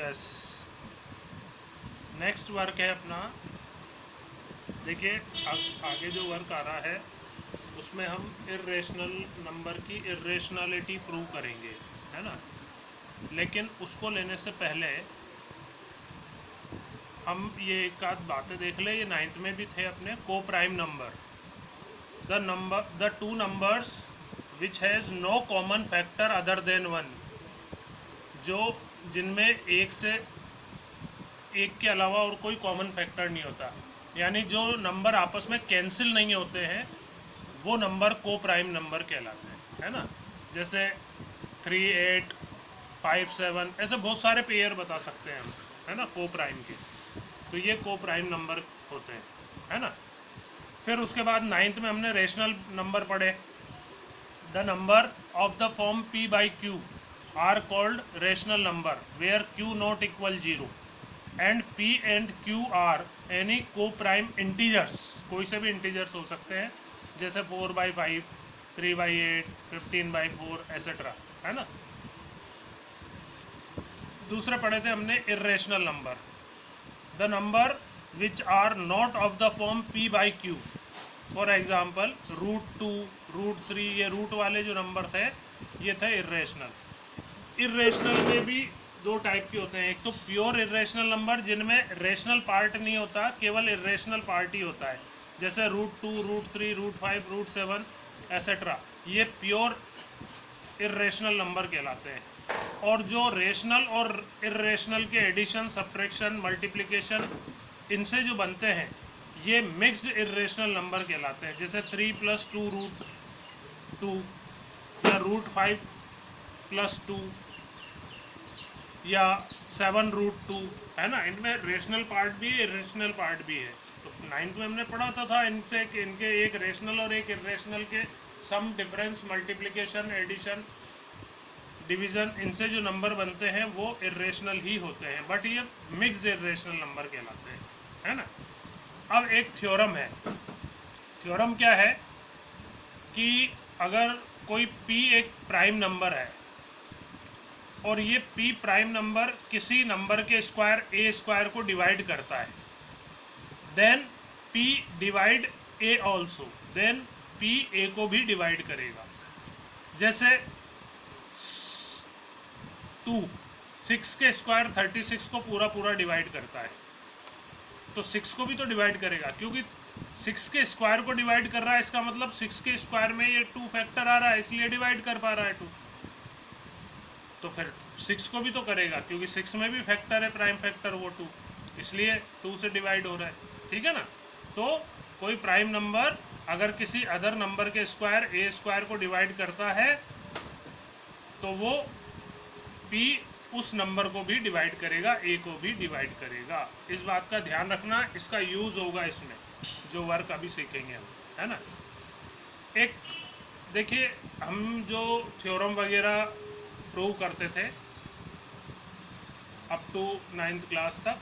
Yes, next work है अपना। देखिए आगे जो वर्क आ रहा है उसमें हम इर्रेशनल नंबर की इर्रेशनलिटी प्रूव करेंगे, है ना। लेकिन उसको लेने से पहले हम ये एक आध बातें देख ले। ये 9th में भी थे अपने। Coprime number, the two numbers which has no common factor other than 1, जो जिनमें एक के अलावा और कोई कॉमन फैक्टर नहीं होता, यानी जो नंबर आपस में कैंसिल नहीं होते हैं, वो नंबर को प्राइम नंबर कहलाते हैं, है ना। जैसे 3, 8, 5, 7, ऐसे बहुत सारे पेयर बता सकते हैं हम, है ना, को प्राइम के। तो ये को प्राइम नंबर होते हैं, है ना। फिर उसके बाद 9th में हमने रेशनल नंबर पढ़े। The number of the form p by q are called rational number where q not equal 0 and p and q are any coprime integers. कोई से भी इंटीजर्स हो सकते हैं, जैसे 4/5, 3/8, 15/4 एसेट्रा, है ना। दूसरे पढ़े थे हमने irrational number, the number which are not of the form p by q। For example √2, √3, ये रूट वाले जो नंबर थे ये थे इर्रेशनल। इर्रेशनल में भी दो टाइप के होते हैं। एक तो प्योर इर्रेशनल नंबर जिनमें रेशनल पार्ट नहीं होता, केवल इर्रेशनल पार्ट ही होता है, जैसे √2, √3, √5, √7 एसेट्रा। ये प्योर इर्रेशनल नंबर कहलाते हैं। और जो रेशनल और इर्रेशनल के एडिशन, सब्ट्रैक्शन, मल्टीप्लिकेशन, इनसे जो बनते हैं ये मिक्स्ड इर्रेशनल नंबर कहलाते हैं, जैसे 3 + 2 √2 या √5 + 2 या 7 √2, है ना। इनमें रेशनल पार्ट भी है, इर्रेशनल पार्ट भी है। तो 9th में हमने पढ़ा था इनके एक रेशनल और एक इर्रेशनल के सम, डिफरेंस, मल्टीप्लिकेशन, एडिशन, डिवीज़न, इनसे जो नंबर बनते हैं वो इर्रेशनल ही होते हैं, बट ये मिक्स्ड इर्रेशनल नंबर कहलाते हैं, है ना। अब एक थ्योरम है। थ्योरम क्या है कि अगर कोई p एक प्राइम नंबर है और ये p प्राइम नंबर किसी नंबर के स्क्वायर a² को डिवाइड करता है, then p divide a also, then p a को भी डिवाइड करेगा। जैसे 2 6 के स्क्वायर 36 को पूरा डिवाइड करता है, तो 6 को भी तो डिवाइड करेगा, क्योंकि 6 के स्क्वायर को डिवाइड कर रहा है, इसका मतलब 6 के स्क्वायर में ये 2 फैक्टर आ रहा है, इसलिए डिवाइड कर पा रहा है 2। तो फिर 6 को भी तो करेगा, क्योंकि 6 में भी फैक्टर है, प्राइम फैक्टर वो 2, इसलिए 2 से डिवाइड हो रहा है, ठीक है ना। तो कोई प्राइम नंबर अगर किसी अदर नंबर के स्क्वायर a² को डिवाइड करता है तो वो p उस नंबर को भी डिवाइड करेगा, a को भी डिवाइड करेगा। इस बात का ध्यान रखना, इसका यूज़ होगा इसमें जो वर्क अभी सीखेंगे हम, है ना। एक देखिए, हम जो थ्योरम वगैरह प्रूव करते थे अप टू 9th क्लास तक,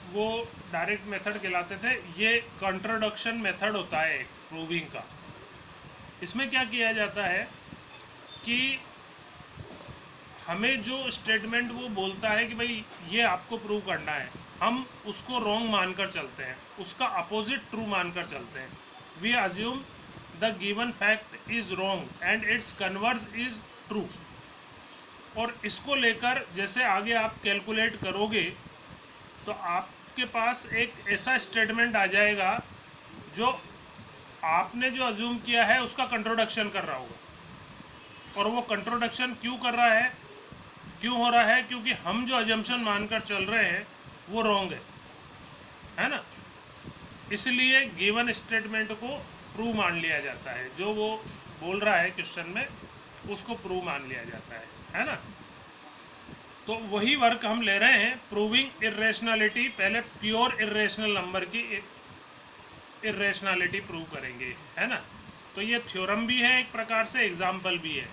वो डायरेक्ट मेथड कहलाते थे। ये कंट्रोडक्शन मेथड होता है एक प्रूविंग का। इसमें क्या किया जाता है कि हमें जो स्टेटमेंट वो बोलता है कि भाई ये आपको प्रूव करना है, हम उसको रॉन्ग मानकर चलते हैं, उसका अपोजिट ट्रू मानकर चलते हैं। We assume the given fact is wrong and its converse is true. और इसको लेकर जैसे आगे आप कैलकुलेट करोगे तो आपके पास एक ऐसा स्टेटमेंट आ जाएगा जो आपने जो अज्यूम किया है उसका कंट्रोडक्शन कर रहा होगा। और वो कंट्रोडक्शन क्यों कर रहा है, क्यों हो रहा है, क्योंकि हम जो अजम्पशन मानकर चल रहे हैं वो रॉन्ग है ना। इसलिए गिवन स्टेटमेंट को प्रूव मान लिया जाता है, जो वो बोल रहा है क्वेश्चन में उसको प्रूव मान लिया जाता है ना। तो वही वर्क हम ले रहे हैं, प्रूविंग इर्रेशनलिटी। पहले प्योर इर्रेशनल नंबर की इर्रेशनलिटी प्रूव करेंगे, है ना। तो ये थ्योरम भी है एक प्रकार से, एग्जाम्पल भी है।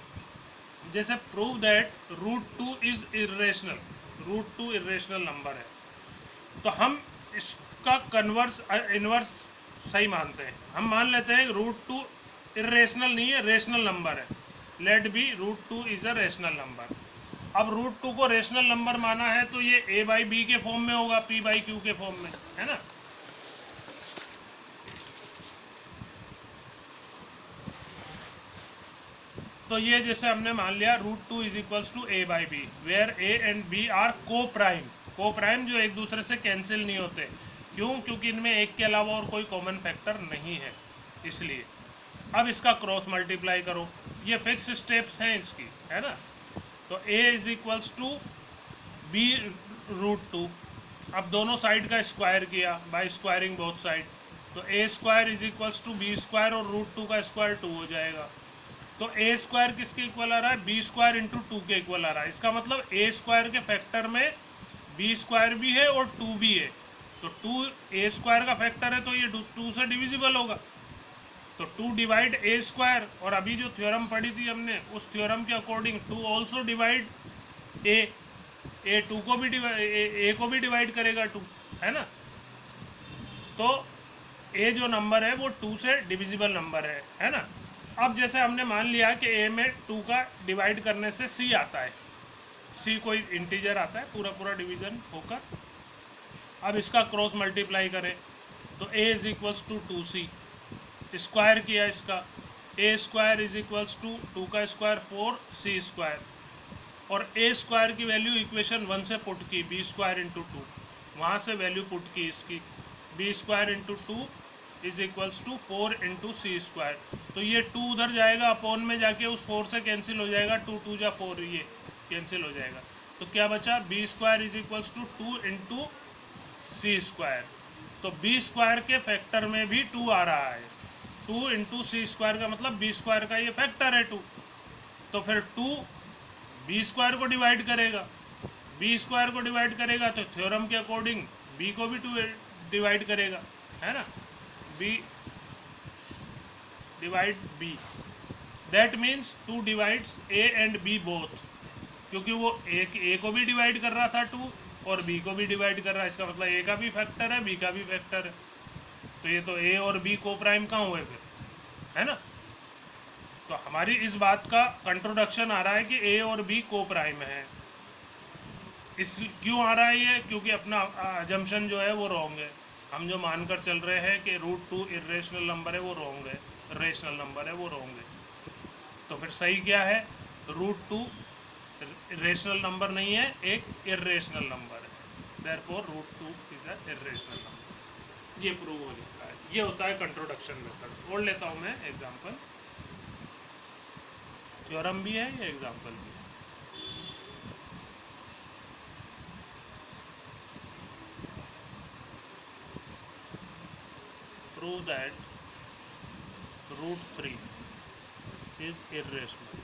जैसे prove that √2 is irrational, √2 irrational number है, तो हम इसका इनवर्स सही मानते हैं। हम मान लेते हैं √2 इर्रेशनल नहीं है, रेशनल नंबर है। Let be √2 is a rational number. अब रूट टू को रेशनल नंबर माना है तो ये a बाई बी के फॉर्म में होगा, p बाई क्यू के फॉर्म में, है ना। तो ये जैसे हमने मान लिया root two is equals to a by b, where a and b are coprime. Coprime जो एक दूसरे से कैंसिल नहीं होते, क्यों? क्योंकि इनमें एक के अलावा और कोई कॉमन फैक्टर नहीं है, इसलिए। अब इसका क्रॉस मल्टीप्लाई करो, ये फिक्स स्टेप्स हैं इसकी, है ना। तो a is equals to b root two, अब दोनों साइड का स्क्वायर किया बाय स्क्वायरिंग बोथ साइड, तो a square is equals to b square और रूट टू का स्क्वायर 2 हो जाएगा। तो ए स्क्वायर किसके इक्वल आ रहा है? बी स्क्वायर इंटू 2 के इक्वल आ रहा है। इसका मतलब ए स्क्वायर के फैक्टर में बी स्क्वायर भी है और 2 भी है, तो 2 ए स्क्वायर का फैक्टर है तो ये 2 से डिविजिबल होगा, तो 2 डिवाइड ए स्क्वायर। और अभी जो थ्योरम पढ़ी थी हमने, उस थ्योरम के अकॉर्डिंग 2 ऑल्सो डिवाइड ए 2 को भी ए को भी डिवाइड करेगा 2, है ना। तो ए जो नंबर है वो 2 से डिविजिबल नंबर है ना। अब जैसे हमने मान लिया कि ए में 2 का डिवाइड करने से सी आता है, सी कोई इंटीजर आता है पूरा पूरा डिवीजन होकर। अब इसका क्रॉस मल्टीप्लाई करें तो A is equals to 2c, square किया इसका, A square is equals to 2 का स्क्वायर 4c स्क्वायर, और ए स्क्वायर की वैल्यू इक्वेशन 1 से पुट की, बी स्क्वायर इंटू 2, वहाँ से वैल्यू पुट की इसकी, b square into 2 is equals to 4 into c square. तो ये 2 उधर जाएगा, अपॉन में जाके उस 4 से कैंसिल हो जाएगा, 2 2 जा 4, ये कैंसिल हो जाएगा। तो क्या बचा? B square is equals to 2 into c square. तो बी स्क्वायर के फैक्टर में भी 2 आ रहा है, 2 इंटू सी स्क्वायर का मतलब बी स्क्वायर का ये फैक्टर है 2, तो फिर 2 बी स्क्वायर को डिवाइड करेगा, बी स्क्वायर को डिवाइड करेगा तो थ्योरम के अकॉर्डिंग बी को भी 2 डिवाइड करेगा, है ना। b divide b, that means 2 divides a and b both, क्योंकि वो a को भी डिवाइड कर रहा था 2 और b को भी डिवाइड कर रहा है, इसका मतलब a का भी फैक्टर है, b का भी फैक्टर है। तो ये तो a और b को प्राइम कहाँ हुए फिर, है ना। तो हमारी इस बात का कंट्रोडक्शन आ रहा है कि a और b को प्राइम है। इस क्यों आ रहा है ये? क्योंकि अपना अजम्पशन जो है वो रॉन्ग है। हम जो मानकर चल रहे हैं कि रूट 2 इरेशनल नंबर है वो रॉन्ग है, रेशनल नंबर है वो रॉन्ग है। तो फिर सही क्या है? रूट 2 रेशनल नंबर नहीं है, एक इरेशनल नंबर है, therefore root 2 is a irrational number. ये प्रूव हो जाता है, ये होता है कंट्रोडक्शन मेथड। और लेता हूँ मैं एग्जाम्पल, थ्योरम भी है ये एग्जाम्पल भी है। Prove that root 3 is irrational.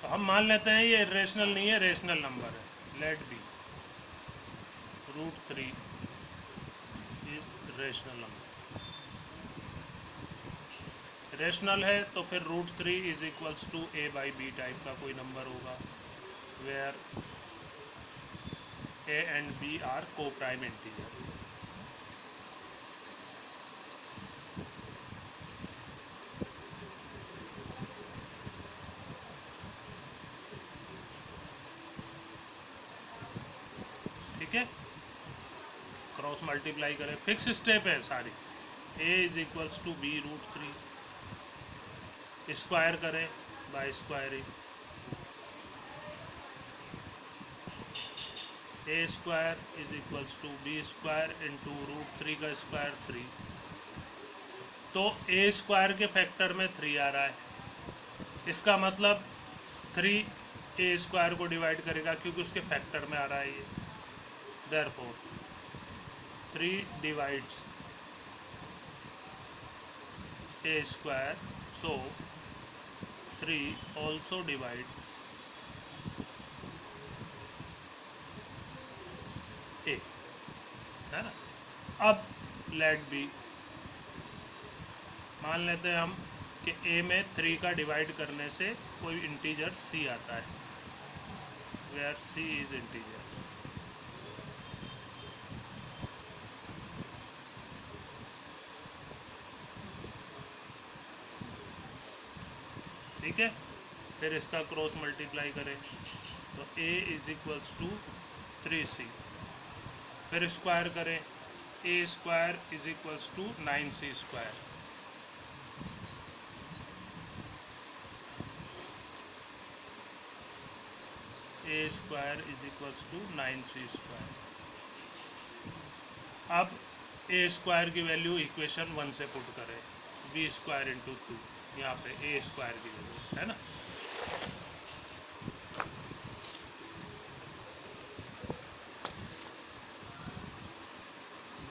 तो हम मान लेते हैं ये इरेशनल नहीं है, रेशनल नंबर है। Let be root 3 is rational number. Rational है तो फिर root 3 is equals to a by b type का कोई नंबर होगा, where a and b are coprime integer. ठीक है, क्रॉस मल्टीप्लाई करें, फिक्स स्टेप है सारी। A is equals to b root 3, square करें by squaring, a square is equals to b square into root 3 का square 3। तो ए square के factor में 3 आ रहा है, इसका मतलब 3 ए स्क्वायर को डिवाइड करेगा क्योंकि उसके फैक्टर में आ रहा है ये, देयरफॉर 3 डिवाइड्स ए स्क्वायर, सो 3 ऑल्सो डिवाइड ए, है ना। अब लेट बी, मान लेते हैं हम कि ए में 3 का डिवाइड करने से कोई इंटीजर सी आता है, वेयर सी इज इंटीजर। ठीक है। फिर इसका क्रॉस मल्टीप्लाई करें तो a is equals to 3c, फिर स्क्वायर करें a square is equals to 9c square, a square is equals to 9c square. अब a स्क्वायर की वैल्यू इक्वेशन 1 से पुट करें, b स्क्वायर इंटू 2, यहाँ पे a स्क्वायर की वैल्यू है ना,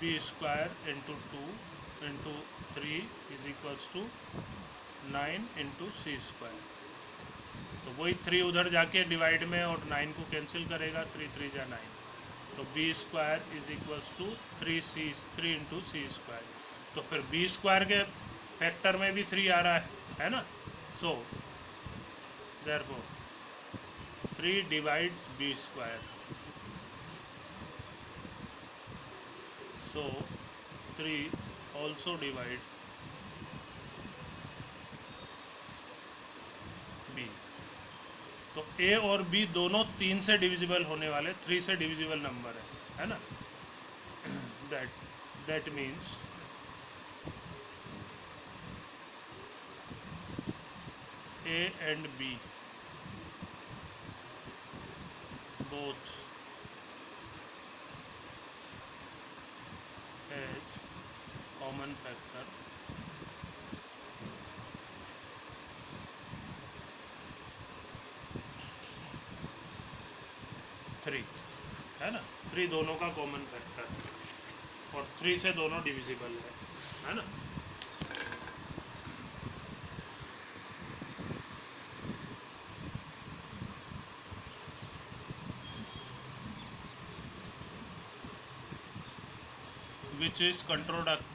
b square into 2 into 3 is equals to 9 into c square. तो वही 3 उधर जाके डिवाइड में और 9 को कैंसिल करेगा, 3 3 जा 9, तो b square is equals to 3 into c square. तो फिर b स्क्वायर के फैक्टर में भी 3 आ रहा है ना, so therefore 3 divides b square, so 3 also divide b। तो a और b दोनों 3 से डिविजिबल होने वाले, 3 से डिविजिबल नंबर है ना, that means a and b both has common factor 3, है ना, 3 दोनों का कॉमन फैक्टर है और 3 से दोनों डिविजिबल है ना। which is contradict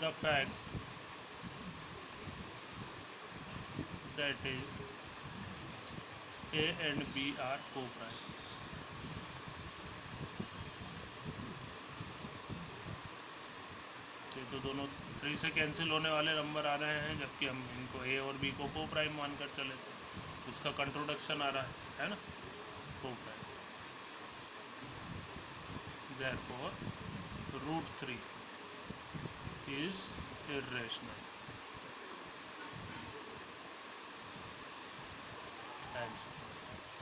the fact that is a and b are co-prime। तो दोनों 3 से कैंसिल होने वाले नंबर आ रहे हैं, जबकि हम इनको a और b को को-प्राइम मानकर चले थे, उसका कंट्रोडक्शन आ रहा है ना, को-प्राइम। therefore √3 is irrational।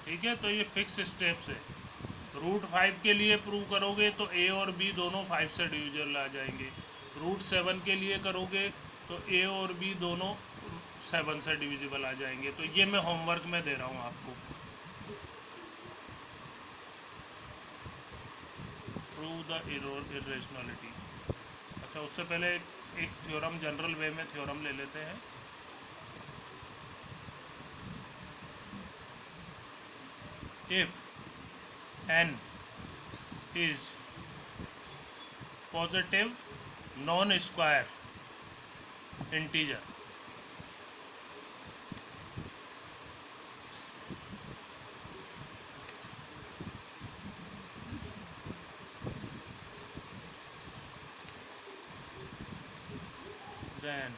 ठीक है, तो ये फिक्स स्टेप्स है। √5 के लिए प्रूव करोगे तो a और b दोनों 5 से डिविजिबल आ जाएंगे, √7 के लिए करोगे तो a और b दोनों 7 से डिविजिबल आ जाएंगे। तो ये मैं होमवर्क में दे रहा हूँ आपको, प्रूव द इरेशनलिटी। अच्छा, उससे पहले एक थ्योरम जनरल वे में थ्योरम ले लेते हैं। If n is positive non-square integer, then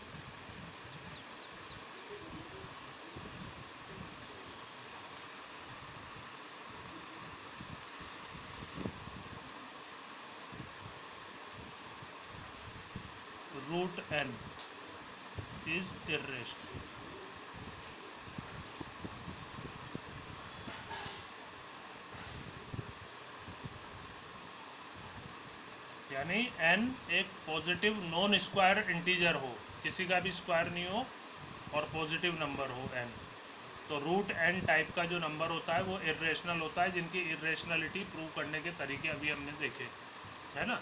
√n is irrational। यानी n एक पॉजिटिव नॉन स्क्वायर इंटीजर हो, किसी का भी स्क्वायर नहीं हो और पॉजिटिव नंबर हो n, तो √n टाइप का जो नंबर होता है वो इरेशनल होता है, जिनकी इरेशनलिटी प्रूव करने के तरीके अभी हमने देखे है ना,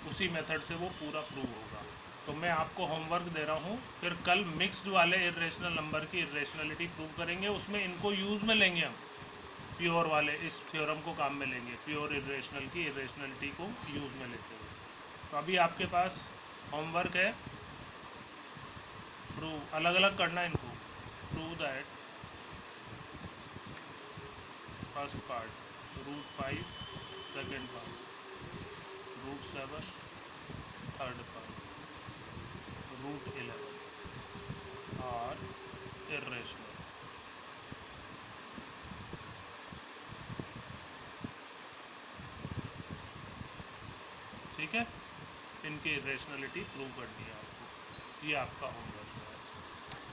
उसी मेथड से वो पूरा प्रूव होगा। तो मैं आपको होमवर्क दे रहा हूँ, फिर कल मिक्स्ड वाले इरेशनल नंबर की इरेशनलिटी प्रूव करेंगे, उसमें इनको यूज़ में लेंगे हम, प्योर वाले इस थ्योरम को काम में लेंगे, प्योर इरेशनल की इरेशनलिटी को यूज़ में लेते हुए। तो अभी आपके पास होमवर्क है, प्रूव अलग अलग करना है इनको, prove that first part √5, second part √7 third term √11 are irrational. ठीक है, इनकी इरेशनलिटी प्रूव करनी है आपको, ये आपका होमवर्क है।